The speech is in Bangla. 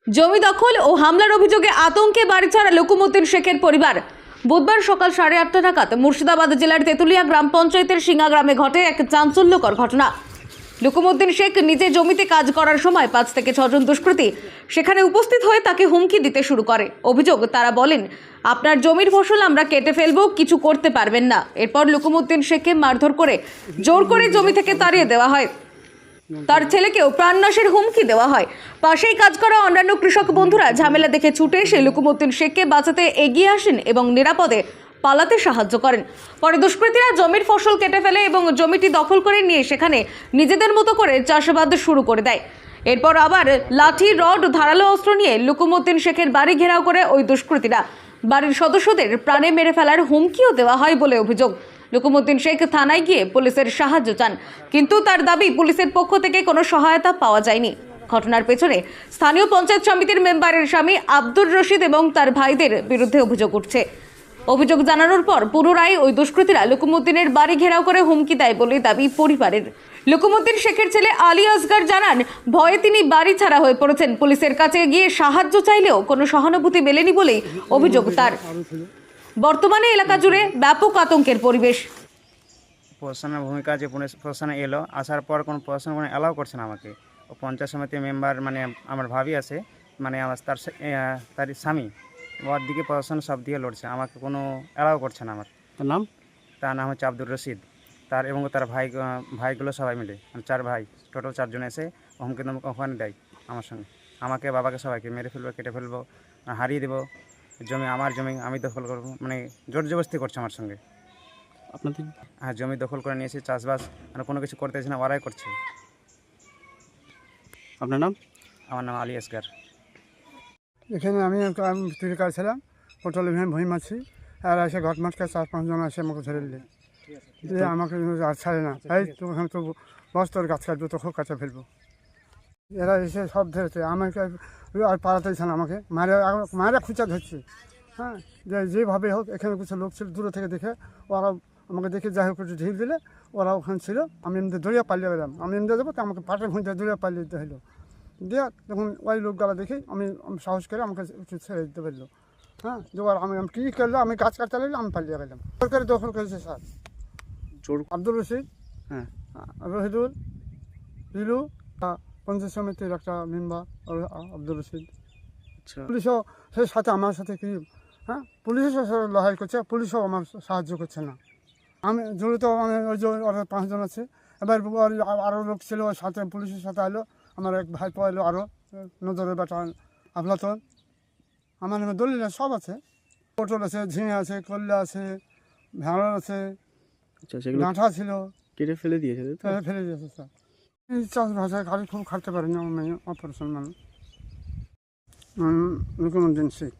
জমি দখল ও হামলার অভিযোগে আতঙ্কে বাড়ি ছাড়া লুকুমুদ্দিন শেখের পরিবার। বুধবার সকাল 8:30 নাগাদ মুর্শিদাবাদ জেলার তেতুলিয়া গ্রাম পঞ্চায়েতের সিঙ্গা গ্রামে ঘটে এক চাঞ্চল্যকর ঘটনা। লুকুমুদ্দিন শেখ নিজে জমিতে কাজ করার সময় 5 থেকে 6 জন দুষ্কৃতী সেখানে উপস্থিত হয়ে তাকে হুমকি দিতে শুরু করে। অভিযোগ, তারা বলেন, আপনার জমির ফসল আমরা কেটে ফেলবো, কিছু করতে পারবেন না। এরপর লুকুমুদ্দিন শেখকে মারধর করে জোর করে জমি থেকে তাড়িয়ে দেওয়া হয়। তার ছেলেকেও প্রাণনাশের হুমকি দেওয়া হয়। পাশেই কাজ করা অন্যান্য কৃষক বন্ধুরা ঝামেলা দেখে ছুটে এসে লুকুমুদ্দিন শেখকে বাঁচাতে এগিয়ে আসেন এবং নিরাপদে পালাতে সাহায্য করেন। পরে দুষ্কৃতীরা জমির ফসল কেটে ফেলে এবং জমিটি দখল করে নিয়ে সেখানে নিজেদের মতো করে চাষাবাদ শুরু করে দেয়। এরপর আবার লাঠি, রড, ধারালো অস্ত্র নিয়ে লুকুমুদ্দিন শেখের বাড়ি ঘেরাও করে ওই দুষ্কৃতীরা বাড়ির সদস্যদের প্রাণে মেরে ফেলার হুমকিও দেওয়া হয় বলে অভিযোগ। লুকুমুদ্দিন শেখ থানায় গিয়ে পুলিশের সাহায্য চান, কিন্তু তার দাবি পুলিশের পক্ষ থেকে কোনো সহায়তা পাওয়া যায়নি। ঘটনার পেছনে স্থানীয় পঞ্চায়েত সমিতির মেম্বারের স্বামী আব্দুর রশিদ এবং তার ভাইদের বিরুদ্ধে অভিযোগ উঠছে। অভিযোগ জানানোর পর পুনরায় ওই দুষ্কৃতীরা লুকুমুদ্দিনের বাড়ি ঘেরাও করে হুমকি দেয় বলে দাবি পরিবারের। লুকুমুদ্দিন শেখের ছেলে আলী আসগর জানান, ভয়ে তিনি বাড়ি ছাড়া হয়ে পড়েছেন। পুলিশের কাছে গিয়ে সাহায্য চাইলেও কোনো সহানুভূতি মেলেনি বলেই অভিযোগ তার। বর্তমানে এলাকা জুড়ে ব্যাপক আতঙ্কের পরিবেশ। প্রশাসনের ভূমিকা যে প্রশাসনে এলো, আসার পর কোনো প্রশাসন কোনো অ্যালাউ করছে না আমাকে। ও পঞ্চায়েত সমিতির মেম্বার মানে আমার ভাবি আছে, মানে আমার তার স্বামী, ওর দিকে প্রশাসন সব দিকে লড়ছে, আমাকে কোনো অ্যালাউ করছে না। আমার তার নাম হচ্ছে আব্দুর রশিদ, তার এবং তার ভাইগুলো সবাই মিলে, মানে 4 ভাই, টোটাল 4 জন এসে হুমকি ওখানে দেয় আমার সঙ্গে, আমাকে, বাবাকে, সবাইকে মেরে ফেলবো, কেটে ফেলবো, হারিয়ে দেবো জমি, আমার জমি আমি দখল করবো, মানে জোর জবরদস্তি করছে আমার সঙ্গে। আপনাদের? হ্যাঁ, জমি দখল করে নিয়েছে, চাষবাস মানে কোনো কিছু করতেছে না, ওরাই করছে। আপনার নাম? আমার নাম আলী আসগর। এখানে আমি টিকার ছিলাম, পটল ভূমি মাছি, আর এসে ঘটমাটকে 4-5 জন এসে আমাকে ধরে নিলে, দিয়ে আমাকে আর ছাড়ে না, এই তো ওখানে তো বস তোর গাছ কাটবো, তো খুব কাছে ফেলবো। এরা এসে সব ধরেছে আমাকে, আর পাড়াতেই না, আমাকে মারে খুঁচা ধরছে। হ্যাঁ, যেভাবে হোক, এখানে কিছু লোক ছিল দূরে থেকে দেখে, ওরা আমাকে দেখে যাই হোক একটু ঢিল দিলে, ওরা ওখানে ছিল, আমি এমনি দৌড়িয়ে পালিয়ে গেলাম। আমি এমনি যাবো, তো আমাকে পাটের ভূমিতে দৌড়িয়ে পালিয়ে দিতে হলো। দিয়ে যখন ওই লোকগুলো দেখি, আমি সাহস করে আমাকে একটু ছেড়ে দিতে পারলো। হ্যাঁ, যেবার আমি কী করলো, আমি গাছ কাটতে লাগলাম, আমি পালিয়ে গেলাম। সরকারি দখল করেছে স্যার আব্দুর রশিদ, হ্যাঁ, রহিদুল, হিলু, পঞ্চায়েত সমিতির একটা মেম্বার আব্দুর রশিদ। আচ্ছা, পুলিশও সেই সাথে আমার সাথে কি, হ্যাঁ, পুলিশও লড়াই করছে, পুলিশও আমার সাহায্য করছে না। আমি জড়িত, মানে ওই যে ওরা 5 জন আছে, এবার আরও লোক ছিল ওর সাথে, পুলিশের সাথে এলো, আমার এক ভাই এলো, আরও নজরের বেটা আফলাতন, আমার নামে দলিল সব আছে, পটল আছে, ঝিঙে আছে, করলা আছে, ভেড়া আছে, আচ্ছা, সেগুলো ডাঁটা ছিল, কেটে ফেলে দিয়েছে তো? ফেলে দিয়েছে স্যার। এই চাষবাসায় গাড়ি খুব খাটতে পারেনি আমার মেয়ে, অপারেশন মানুষ। লুকুমুদ্দিন শেখ।